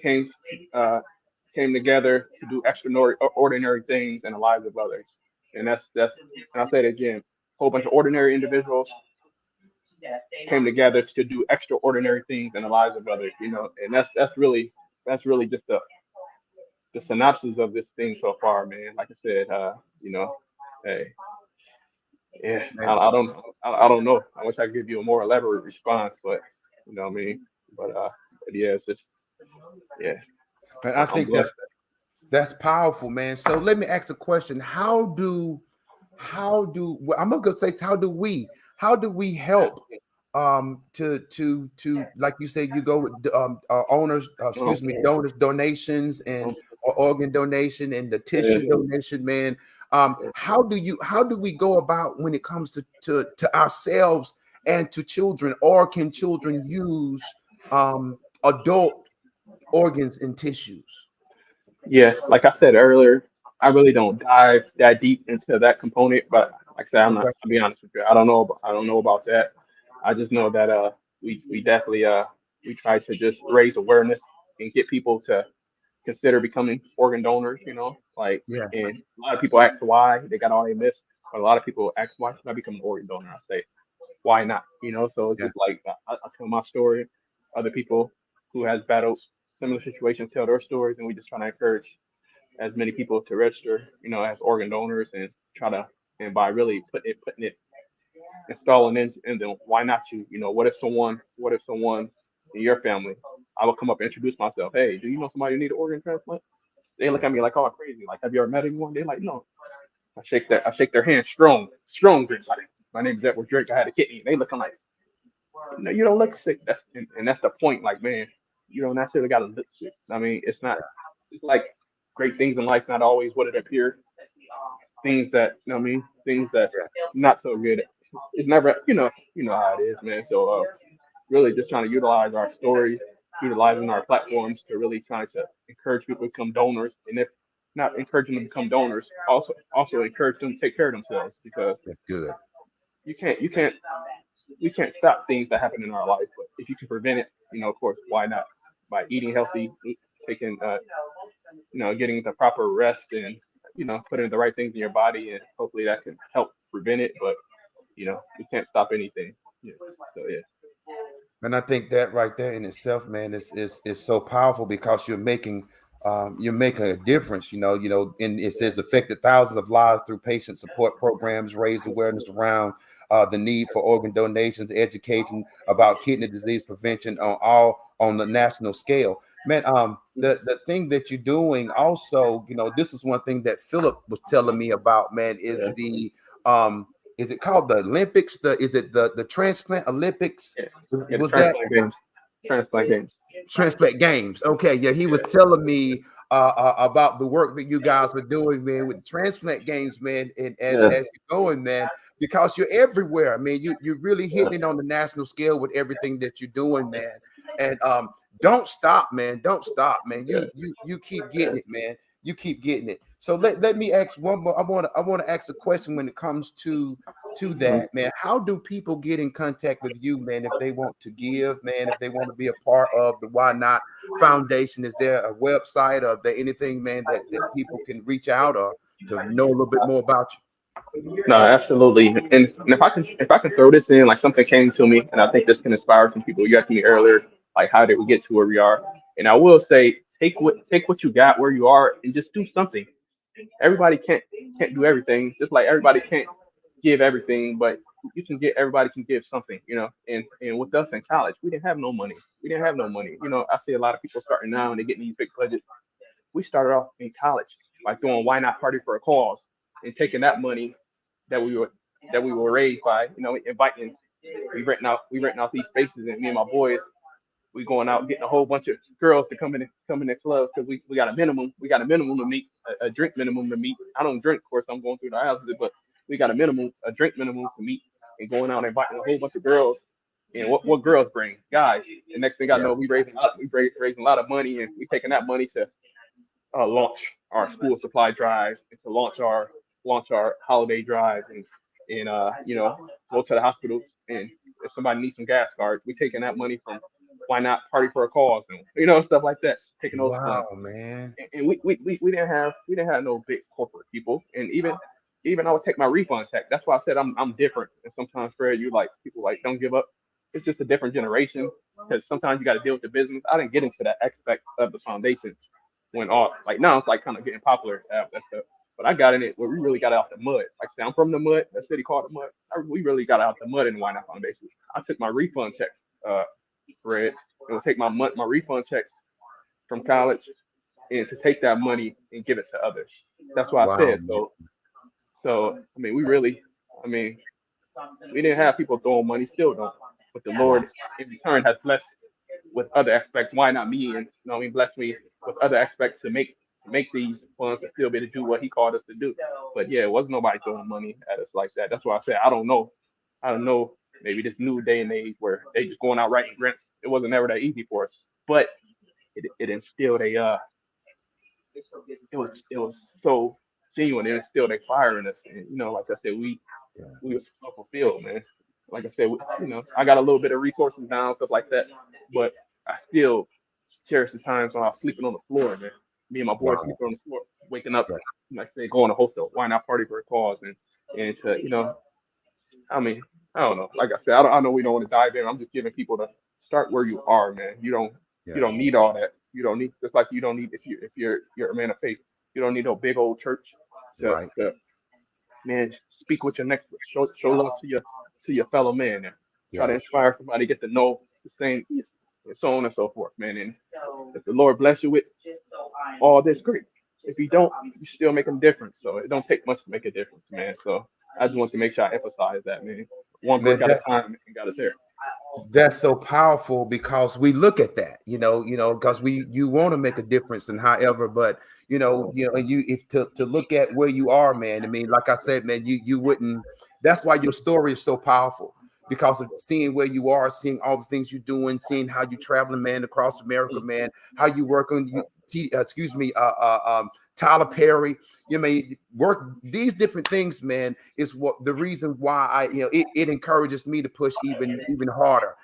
Speaker 2: came came together to do extraordinary things in the lives of others, and that's. And I'll say it again: a whole bunch of ordinary individuals came together to do extraordinary things in the lives of others. And that's really just the synopsis of this thing so far, man. Like I said, hey, yeah, I don't know. I wish I could give you a more elaborate response, but you know what I mean. But yeah, it's just, yeah.
Speaker 1: And I
Speaker 2: I'm
Speaker 1: think
Speaker 2: blessed.
Speaker 1: that's powerful, man. So let me ask a question. How do well, I'm gonna say, how do we help to like you said, you go with owners, donors, donations, and organ donation, and the tissue donation, man. How do we go about when it comes to ourselves and to children, or can children use adult organs and tissues?
Speaker 2: Yeah, like I said earlier, I really don't dive that deep into that component. But like I said, I'm not.
Speaker 1: Okay.
Speaker 2: I'll be honest with you. I don't know about that. I just know that we definitely we try to just raise awareness and get people to consider becoming organ donors.
Speaker 1: Yeah.
Speaker 2: And a lot of people ask why they got all they missed, but a lot of people ask, why should I become an organ donor? I say, why not? So it's
Speaker 1: Yeah.
Speaker 2: just like, I tell my story. Other people who has battled similar situations tell their stories, and we just try to encourage as many people to register, as organ donors, and try to, and by really putting it, installing in, and then why not you? What if someone in your family, I will come up and introduce myself. Hey, do you know somebody who need an organ transplant? They look at me like, oh, crazy. Like, have you ever met anyone? They're like, no. I shake their hand strong drink. Like, my name is Edward Drake. I had a kidney. They looking like, no, you don't look sick. And that's the point. Like, man, you don't necessarily got to look sick. I mean, it's not. It's like great things in life, not always what it appears. Things that, things that's not so good. It's never, how it is, man. So really just trying to utilize our story, utilizing our platforms to really try to encourage people to become donors, and if not encouraging them to become donors, also encourage them to take care of themselves, because
Speaker 1: That's good.
Speaker 2: you can't stop things that happen in our life, but if you can prevent it, of course, why not? By eating healthy, taking getting the proper rest, and putting the right things in your body, and hopefully that can help prevent it. But you can't stop anything. Yeah. So yeah.
Speaker 1: And I think that right there in itself, man, is so powerful, because you're making a difference. And it says affected thousands of lives through patient support programs, raise awareness around the need for organ donations, education about kidney disease prevention on the national scale. Man, the thing that you're doing also, this is one thing that Philip was telling me about, man, is
Speaker 2: Yeah.
Speaker 1: the is it called the Olympics? Is it the transplant Olympics?
Speaker 2: Yeah. Yeah, the
Speaker 1: Was that
Speaker 2: transplant games. Transplant games.
Speaker 1: transplant games? Okay, yeah, he was telling me about the work that you guys were doing, man, with transplant games, man, and
Speaker 2: Yeah.
Speaker 1: as you're going, man, because you're everywhere, man. You're really hitting it on the national scale with everything that you're doing, man. And don't stop, man. Don't stop, man.
Speaker 2: Yeah.
Speaker 1: You keep
Speaker 2: Yeah.
Speaker 1: getting it, man. You keep getting it. So let me ask one more. I want to ask a question when it comes to
Speaker 2: Mhm.
Speaker 1: that, man. How do people get in contact with you, man, if they want to give, man, if they want to be a part of the Why Not Foundation? Is there a website, or is there anything, man, that people can reach out or to know a little bit more about you?
Speaker 2: No, absolutely. And if I can throw this in, like something came to me, and I think this can inspire some people. You asked me earlier, like how did we get to where we are? And I will say, take what you got where you are and just do something. Everybody can't do everything, just like everybody can't give everything, but you can get everybody can give something. And with us in college, we didn't have no money. We didn't have no money. I see a lot of people starting now and they get these big budgets. We started off in college by doing Why Not Party for a Cause and taking that money that we were raised by, inviting. We renting out these spaces, and me and my boys, we going out getting a whole bunch of girls to come in the clubs because we got a minimum to meet, a drink minimum to meet. I don't drink, of course. I'm going through the houses, but we got a drink minimum to meet, and going out and inviting a whole bunch of girls. And what girls bring? Guys. And next thing I
Speaker 1: Yeah.
Speaker 2: know, we raising a lot of money, and we taking that money to launch our school supply drives and to launch our holiday drive and go to the hospitals, and if somebody needs some gas cards, we taking that money from Why Not Party for a Cause and stuff like that, taking those
Speaker 1: Wow,
Speaker 2: funds.
Speaker 1: man.
Speaker 2: And we didn't have no big corporate people, and even I would take my refund check. That's why I said I'm different. And sometimes, Fred, you like people like don't give up. It's just a different generation because sometimes you got to deal with the business. I didn't get into that aspect of the foundation when all like now it's like kind of getting popular to have that stuff. But I got in it where we really got out the mud. Like say I'm from the mud, that city called the mud. We really got out the mud in the Why Not Foundation. I took my refund checks, Fred, and would take my refund checks from college and to take that money and give it to others. That's why I
Speaker 1: Wow,
Speaker 2: said
Speaker 1: man.
Speaker 2: so. I mean, I mean, we didn't have people throwing money, still don't. But the
Speaker 1: Wow.
Speaker 2: Lord in return has blessed with other aspects. Why not me? And blessed me with other aspects to make these funds to still be able to do what He called us to do. But yeah, it wasn't nobody throwing money at us like that. That's why I said I don't know. I don't know. Maybe this new day and age where they just going out writing grants. It wasn't ever that easy for us. But it instilled it was so genuine. It instilled a fire in us. And like I said,
Speaker 1: Yeah.
Speaker 2: we was so fulfilled, man. Like I said, I got a little bit of resources now, stuff like that, but I still cherish the times when I was sleeping on the floor, man. Me and my boys
Speaker 1: Wow.
Speaker 2: sleeping on the floor, waking up,
Speaker 1: Yeah.
Speaker 2: like I said, going to host a Why Not Party for a Cause, and to I mean, I don't know. Like I said, I know we don't want to dive in. I'm just giving people to start where you are, man. You
Speaker 1: Yeah.
Speaker 2: don't need all that. You don't need, just like you don't need, if you're a man of faith, you don't need no big old church to
Speaker 1: Right.
Speaker 2: to man, speak with your next, show love to your fellow man, and try to
Speaker 1: Yeah.
Speaker 2: inspire somebody, get to know the same, and so on and so forth, man. And if the Lord bless you with all this, great. If you don't, you still make a difference. So it don't take much to make a difference, man. So I just want to make sure I emphasize that, man. One brick
Speaker 1: Man,
Speaker 2: at a time, and God is here.
Speaker 1: that's so powerful because we look at that, because you want to make a difference and however, but you if to look at where you are, man. I mean, like I said, man, you wouldn't. That's why your story is so powerful because of seeing where you are, seeing all the things you're doing, seeing how you traveling, man, across America, man, how you work on excuse me, Tyler Perry. You may work these different things, man, is what the reason why it encourages me to push even harder.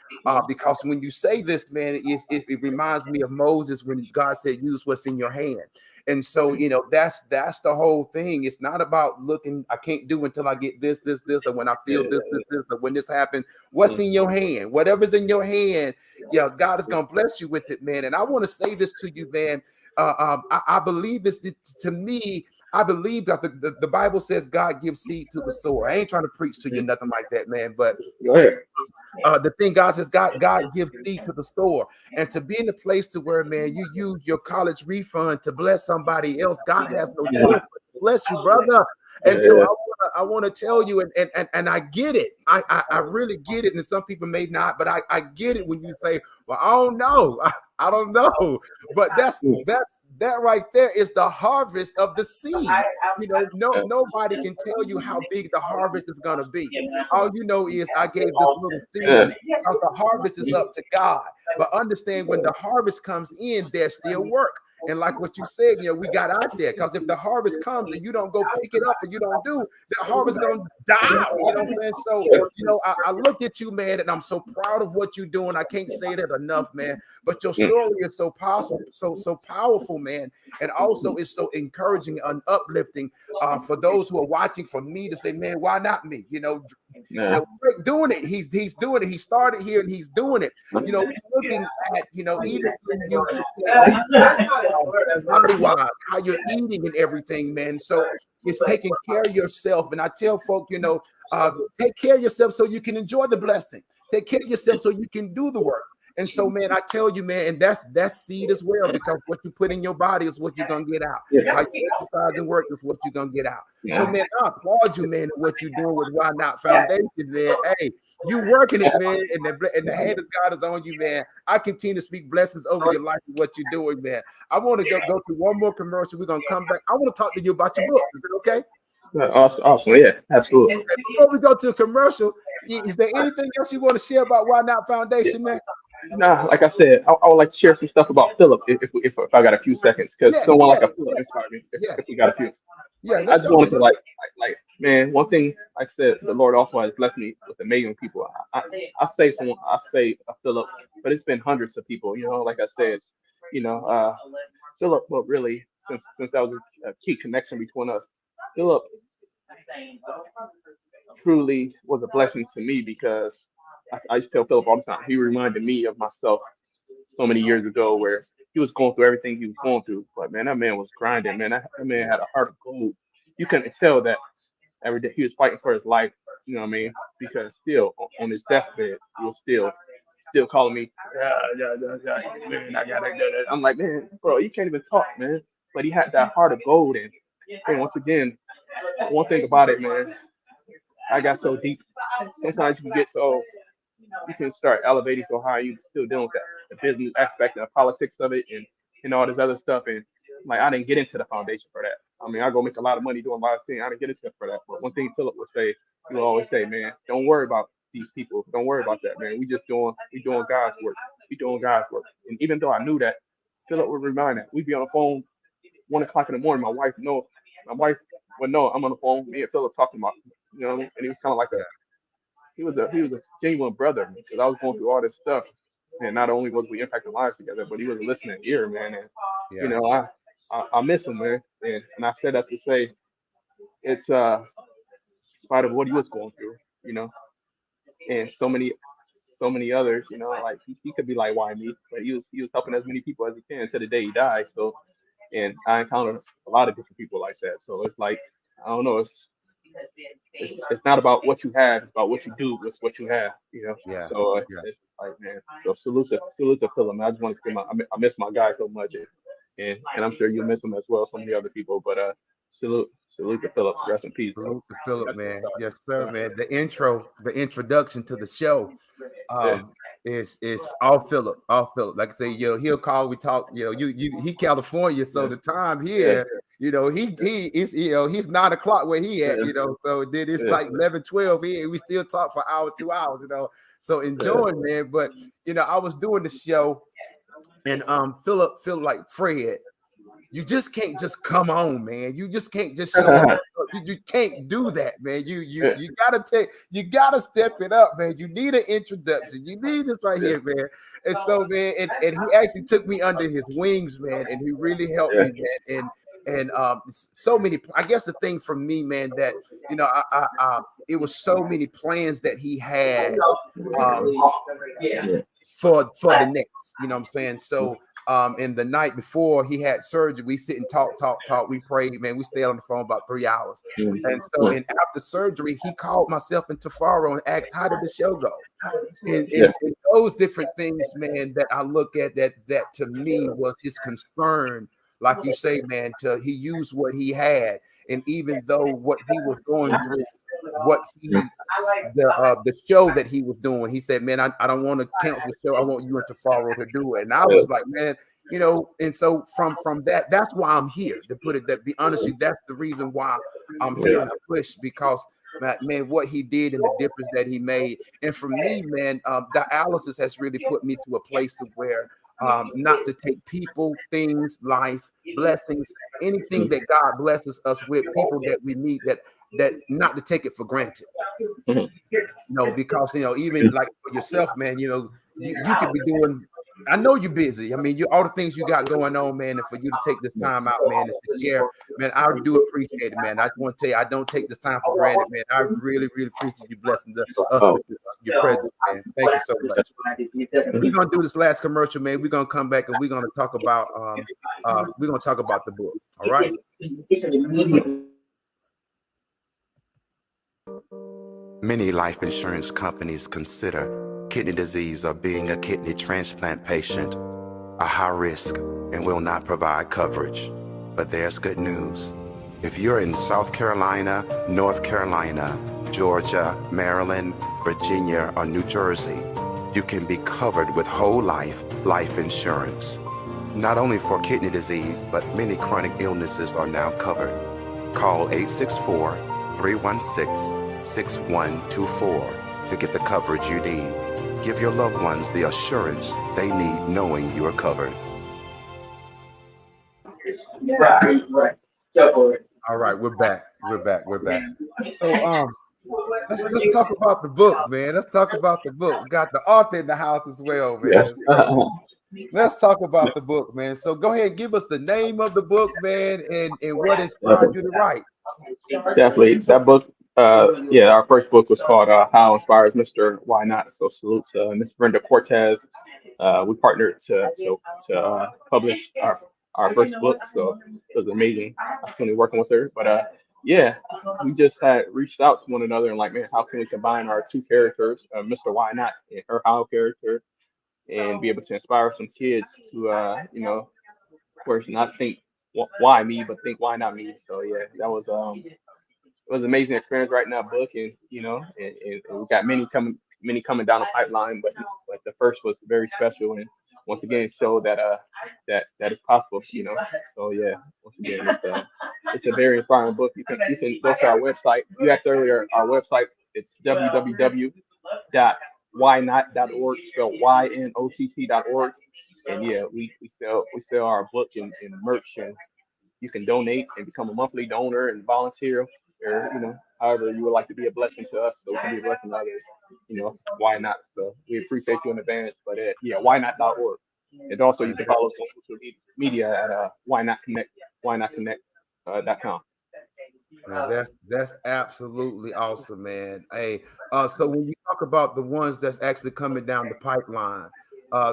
Speaker 1: Because when you say this, man, it reminds me of Moses when God said, use what's in your hand. And so, that's the whole thing. It's not about looking, I can't do until I get this, or when I feel this, or when this happens. What's in your hand? Whatever's in your hand, yeah, God is gonna bless you with it, man. And I want to say this to you, man. I believe to me, I believe that the Bible says God gives seed to the sower. I ain't trying to preach to you nothing like that, man. But
Speaker 2: Go ahead.
Speaker 1: the thing God says, God gives seed to the sower, and to be in a place to where, man, you use your college refund to bless somebody else. God has no choice but to bless you, brother. And so I want to tell you, and I get it. I really get it. And some people may not, but I get it when you say, well, I don't know. I don't know. But that right there is the harvest of the seed. You know, nobody can tell you how big the harvest is going to be. All you know is I gave this little seed because the harvest is up to God. But understand, when the harvest comes in, there's still work. And like what you said, you know, we got out there, because if the harvest comes and you don't go pick it up and you don't do, the harvest is going to die out. You know what I'm saying? So, you know, I look at you, man, and I'm so proud of what you're doing. I can't say that enough, man. But your story is so powerful, so powerful, man. And also it's so encouraging and uplifting for those who are watching, for me to say, man, why not me? You know, Rick doing it. He's doing it. He started here and he's doing it. You know, looking at, you know, even when you body-wise, how you're eating and everything, man. So it's taking care of yourself. And I tell folk, you know, take care of yourself so you can enjoy the blessing. Take care of yourself so you can do the work. And so, man, I tell you, man, and that's seed as well, because what you put in your body is what you're gonna get out. How you exercise and work is what you're gonna get out. So, man, I applaud you, man, what you're doing with YNOTT Foundation, man. Hey, you working it, man, and the hand of God is on you, man. I continue to speak blessings over your life and what you're doing, man. I want to go through one more commercial. We're gonna come back. I want to talk to you about your books. Is it okay?
Speaker 2: Awesome. Yeah, absolutely.
Speaker 1: Okay, before we go to a commercial, is there anything else you want to share about YNOTT Foundation, man?
Speaker 2: Nah, like I said, I would like to share some stuff about Philip if I got a few seconds, because someone like a Philip inspired me. If we got a few, I just wanted to like man, one thing, like I said, the Lord also has blessed me with amazing people. I say a Philip, but it's been hundreds of people. You know, like I said, you know, Philip, but really, since that was a key connection between us, Philip truly was a blessing to me, because I used to tell Philip all the time. He reminded me of myself so many years ago, where he was going through everything he was going through. But man, that man was grinding. Man, that man had a heart of gold. You couldn't tell that every day he was fighting for his life. You know what I mean? Because still on his deathbed, he was still calling me. Man, I gotta do that. I'm like, man, bro, you can't even talk, man. But he had that heart of gold. And once again, one thing about it, man, I got so deep. Sometimes you can get so you can start elevating so high, you still dealing with the business aspect and the politics of it and all this other stuff. And like, I didn't get into the foundation for that. I mean, I go make a lot of money doing a lot of things. I didn't get into it for that. But one thing Philip would say, he will always say, man, don't worry about these people. Don't worry about that, man. We doing God's work. We doing God's work. And even though I knew that, Philip would remind that we'd be on the phone 1 o'clock in the morning. My wife would know I'm on the phone. Me and Philip talking about, you know, and he was kind of like he was a genuine brother, because I was going through all this stuff, and not only was we impacting lives together, but he was a listening ear, man. And you know, I miss him, man. And I said that to say it's in spite of what he was going through, you know, and so many others, you know, like he could be like, why me? But he was helping as many people as he can until the day he died. So, and I encountered a lot of different people like that. So it's like, I don't know, it's not about what you have, it's about what you do with what you have, you know. So it's like, man, so salute to Philip. I just want to I miss my guy so much, and I'm sure you miss him as well, so many other people. But salute to Philip. Rest in peace.
Speaker 1: Salute to Philip, man. Yes, sir, man. The introduction to the show is all Philip. Like I say, you know, he'll call, we talk, you know, he California, so the time here, you know, he is, you know, he's 9 o'clock where he at, you know, so then it's like 11, 12 here, we still talk for an hour, 2 hours, you know, so enjoying, man. But you know, I was doing the show, and Philip like, Fred, you just can't just come on, man. You just can't just show up. You can't do that, man. You gotta step it up, man. You need an introduction. You need this right here, man. And so, man, and he actually took me under his wings, man, and he really helped me, man. And so many. I guess the thing for me, man, that you know, it was so many plans that he had for the next. You know what I'm saying? So And the night before he had surgery, we sit and talk. We prayed, man. We stayed on the phone about 3 hours. And so, and after surgery, he called myself and Tafaro and asked, "How did the show go?" And those different things, man, that I look at, that to me was his concern. Like you say, man, he used what he had, and even though what he was going through, what the show that he was doing, he said, "Man, I don't want to cancel the show. I want you and Tafaro to do it." And I was like, "Man, you know." And so from that's why I'm here, to put it, that be honest, that's the reason why I'm here to push, because man, what he did and the difference that he made. And for me, man, dialysis has really put me to a place to where not to take people, things, life, blessings, anything that God blesses us with, people that we meet, that not to take it for granted. You know, because, you know, even like for yourself, man, you know, you could be doing, I know you're busy. I mean, all the things you got going on, man, and for you to take this time out, man, and to share, man, I do appreciate it, man. I just want to tell you, I don't take this time for granted, man. I really, really appreciate you blessing us with your presence, man. Thank you so much. We're gonna do this last commercial, man. We're gonna come back and we're gonna talk about the book. All right.
Speaker 4: Many life insurance companies consider kidney disease or being a kidney transplant patient a high risk and will not provide coverage. But there's good news. If you're in South Carolina, North Carolina, Georgia, Maryland, Virginia, or New Jersey, you can be covered with whole life insurance. Not only for kidney disease, but many chronic illnesses are now covered. Call 864-316-6124 to get the coverage you need. Give your loved ones the assurance they need, knowing you are covered.
Speaker 1: All right, we're back. So let's talk about the book, man. Let's talk about the book. We got the author in the house as well, man.
Speaker 2: Yes.
Speaker 1: So let's talk about the book, man. So go ahead and give us the name of the book, man, and what inspired you to write.
Speaker 2: Definitely. That book, our first book was called How Inspires Mr. YNOTT. So salute to Miss Brenda Cortez. We partnered to publish our first book. So it was amazing opportunity working with her. But we just had reached out to one another and like, man, how can we combine our two characters, Mr. YNOTT and her How character, and be able to inspire some kids to, of course, not think why me, but think why not me. So yeah, that was it was an amazing experience writing that book, and and we got many coming down the pipeline, but the first was very special, and once again showed that that is possible. So yeah, once again it's a very inspiring book. You can go to our website. You asked earlier, our website, it's www.ynott.org, spelled YNOTT.org. And yeah, we sell our book and merch, and you can donate and become a monthly donor and volunteer, or however you would like to be a blessing to us, so we can be a blessing to others. Why not? So we appreciate you in advance. But YNOTT.org. And also you can follow us on social media at YNOTTconnect.com.
Speaker 1: Man, that's absolutely awesome, man. Hey, so when you talk about the ones that's actually coming down the pipeline,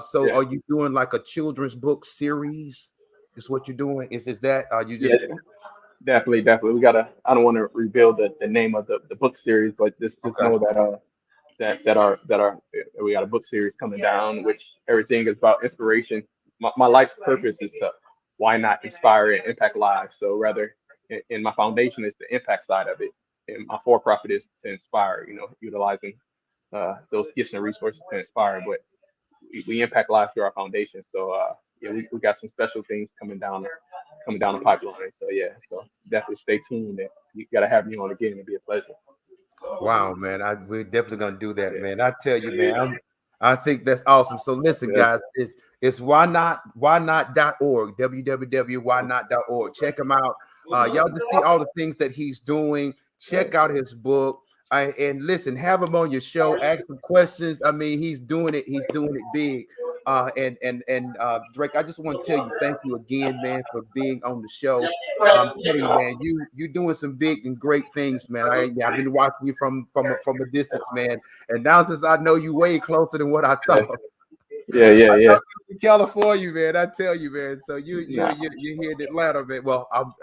Speaker 1: so are you doing like a children's book series? Is what you're doing? Is that you just
Speaker 2: Definitely. We gotta. I don't want to reveal the name of the book series, but just know that we got a book series coming down, which everything is about inspiration. My life's purpose is to why not inspire and impact lives. So rather, in my foundation is the impact side of it, and my for-profit is to inspire. Utilizing those gifts and resources to inspire, but we impact lives through our foundation. So we got some special things coming down the pipeline. So so definitely stay tuned. And you gotta have me on again. It'd be a pleasure.
Speaker 1: Wow, man. We're definitely gonna do that, man. I tell you, man, I think that's awesome. So listen, guys, it's YNOTT.org, www.ynott.org. Check him out. Y'all just see all the things that he's doing. Check out his book. And listen, have him on your show, ask him questions. I mean, he's doing it big. Drake, I just want to tell you, thank you again, man, for being on the show. I'm telling you, man, you're doing some big and great things, man. I've been watching you from a distance, man, and now since I know you way closer than what I thought.
Speaker 2: Yeah.
Speaker 1: In California, man, I tell you, man. So
Speaker 2: Nah.
Speaker 1: you're here in Atlanta, man. Well, I'm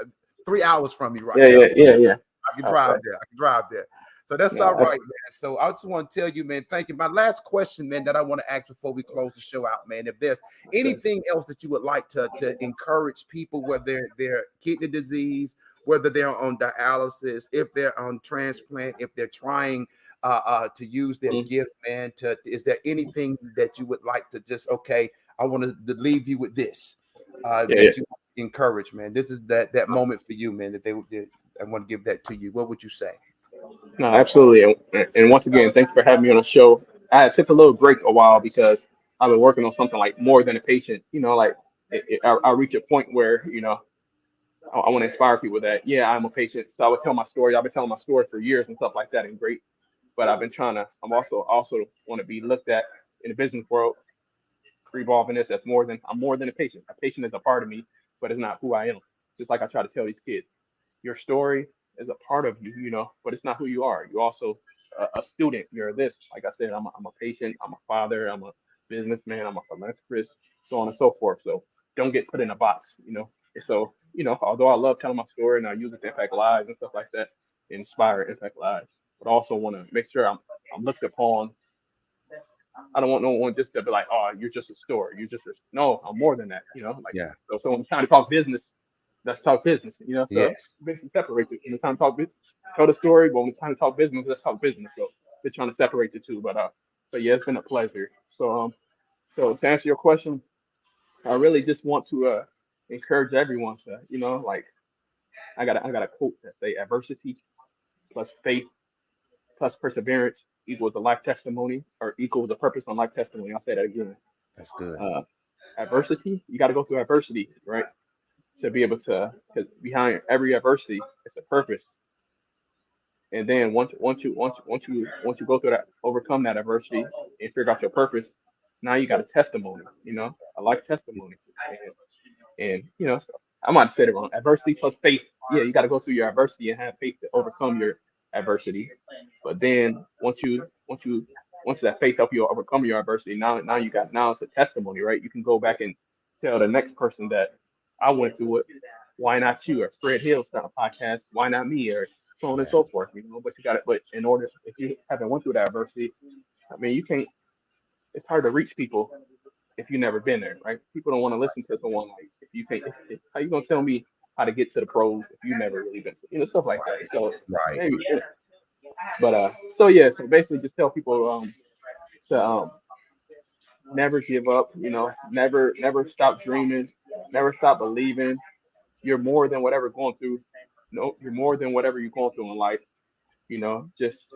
Speaker 1: 3 hours from you right
Speaker 2: Yeah,
Speaker 1: now.
Speaker 2: yeah.
Speaker 1: I can drive
Speaker 2: Okay.
Speaker 1: there. I can drive there. So that's all
Speaker 2: Nah,
Speaker 1: right, man. So I just want to tell you, man, thank you. My last question, man, that I want to ask before we close the show out, man, if there's anything else that you would like to encourage people, whether they're kidney disease, whether they're on dialysis, if they're on transplant, if they're trying to use their
Speaker 2: mm,
Speaker 1: gift, man, is there anything that you would like to just, okay, I want to leave you with this
Speaker 2: yeah.
Speaker 1: that you encourage, man. This is that moment for you, man, that I want to give that to you. What would you say?
Speaker 2: No, absolutely. And once again, thanks for having me on the show. I took a little break a while because I've been working on something like more than a patient. Like I reach a point where I want to inspire people that I'm a patient. So I would tell my story. I've been telling my story for years and stuff like that, and great. But I've been trying to. I'm also want to be looked at in the business world, revolving this as I'm more than a patient. A patient is a part of me, but it's not who I am. Just like I try to tell these kids. Your story is a part of you, but it's not who you are. You're also a student. You're this. Like I said, I'm a patient. I'm a father. I'm a businessman. I'm a philanthropist, so on and so forth. So don't get put in a box. And so, although I love telling my story and I use it to impact lives and stuff like that, inspire, impact lives, but I also want to make sure I'm looked upon. I don't want no one just to be like, oh, you're just a story. No, I'm more than that. Like,
Speaker 1: Yeah.
Speaker 2: so when it's time to talk business, let's talk business. So
Speaker 1: Yes.
Speaker 2: basically separate it. When it's time to talk tell the story, but when it's time to talk business, let's talk business. So we're trying to separate the two. But yeah, it's been a pleasure. So to answer your question, I really just want to encourage everyone to, like I got a quote that say adversity plus faith plus perseverance equals a life testimony or equals a purpose on life testimony. I'll say that again.
Speaker 1: That's good.
Speaker 2: Uh, Adversity, you got to go through adversity, right? To be able to, because behind every adversity, it's a purpose. And then once you go through that, overcome that adversity and figure out your purpose, now you got a testimony, a life testimony. So I might have said it wrong. Adversity plus faith. Yeah, you got to go through your adversity and have faith to overcome your adversity. But then once that faith help you overcome your adversity, now it's a testimony, right? You can go back and tell the next person that I went through it. Why not you? Or Fred Hill style podcast. Why not me? Or so on and
Speaker 1: Yeah.
Speaker 2: so forth. But you got it. But in order, if you haven't went through that adversity, I mean, you can't. It's hard to reach people if you've never been there, right? People don't want to listen to someone like if you can't. How you gonna tell me how to get to the pros if you never really been to stuff like that? So
Speaker 1: Right.
Speaker 2: maybe, so yeah. So basically, just tell people to never give up. Never stop dreaming, never stop believing. You're more than whatever going through. No, you're more than whatever you're going through in life. You know, just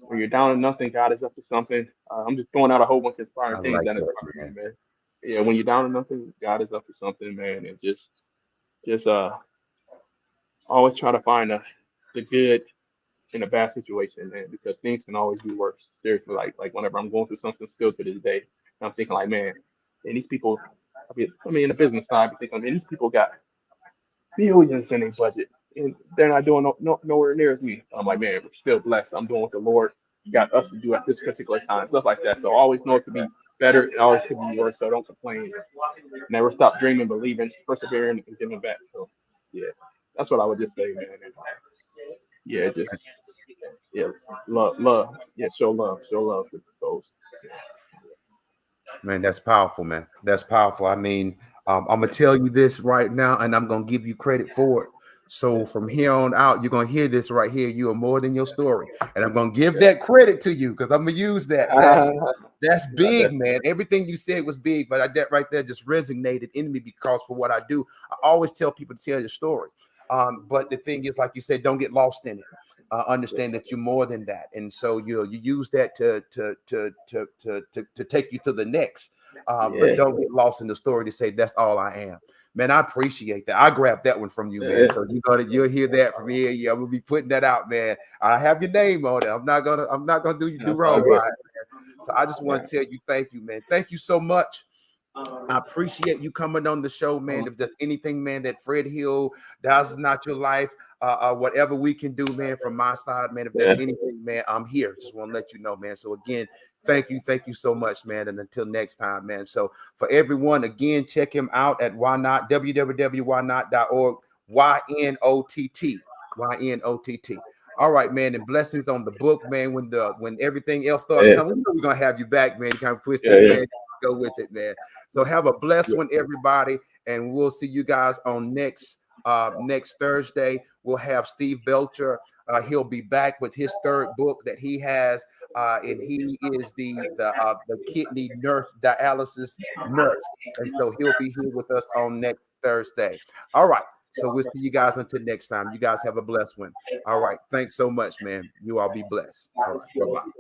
Speaker 2: when you're down to nothing, God is up to something. I'm just throwing out a whole bunch of
Speaker 1: I
Speaker 2: inspiring things
Speaker 1: like
Speaker 2: that
Speaker 1: that,
Speaker 2: inspire me,
Speaker 1: man.
Speaker 2: man. Yeah, when you're down to nothing, God is up to something, man. And just always try to find the good in a bad situation, man, because things can always be worse. Seriously, like whenever I'm going through something still to this day, I'm thinking like, man, and these people, in the business side, I'm thinking, man, these people got billions in their budget, and they're not doing nowhere near as me. I'm like, man, we're still blessed. I'm doing what the Lord got us to do at this particular time, stuff like that. So always know it could be better, it always could be worse. So don't complain. Never stop dreaming, believing, persevering, and giving back. So yeah, that's what I would just say, man. And, yeah, just yeah, love, yeah, show love to those.
Speaker 1: Man, that's powerful, man. That's powerful. I mean, I'm gonna tell you this right now, and I'm gonna give you credit for it. So from here on out, you're gonna hear this right here. You are more than your story, and I'm gonna give that credit to you because I'm gonna use that. That's big, man. Everything you said was big, but that right there just resonated in me because for what I do, I always tell people to tell your story. But the thing is, like you said, don't get lost in it. Understand that you're more than that, and so you use that to take you to the next. But don't get lost in the story to say that's all I am. Man, I appreciate that. I grabbed that one from you, man. So you'll hear that from here. Yeah, we'll be putting that out, man. I have your name on it. I'm not gonna do
Speaker 2: That's all
Speaker 1: wrong
Speaker 2: good.
Speaker 1: by it. So I just want to tell you, thank you, man. Thank you so much. I appreciate you coming on the show, man. If there's anything, man, that Fred Hill, that is not your life. whatever we can do, man, from my side, man. If there's anything, man, I'm here. Just want to let you know, man. So again, thank you so much, man. And until next time, man. So for everyone, again, check him out at YNOTT, www.ynott.org, YNOTT, YNOTT. All right, man, and blessings on the book, man. When everything else starts coming, we're gonna have you back, man. You kind of push this, man. Go with it, man. So have a blessed one, everybody, and we'll see you guys on next Thursday. We'll have Steve Belcher. He'll be back with his third book that he has, and he is the kidney nurse, dialysis nurse, and so he'll be here with us on next Thursday. All right. So we'll see you guys until next time. You guys have a blessed one. All right. Thanks so much, man. You all be blessed. All right. Bye-bye.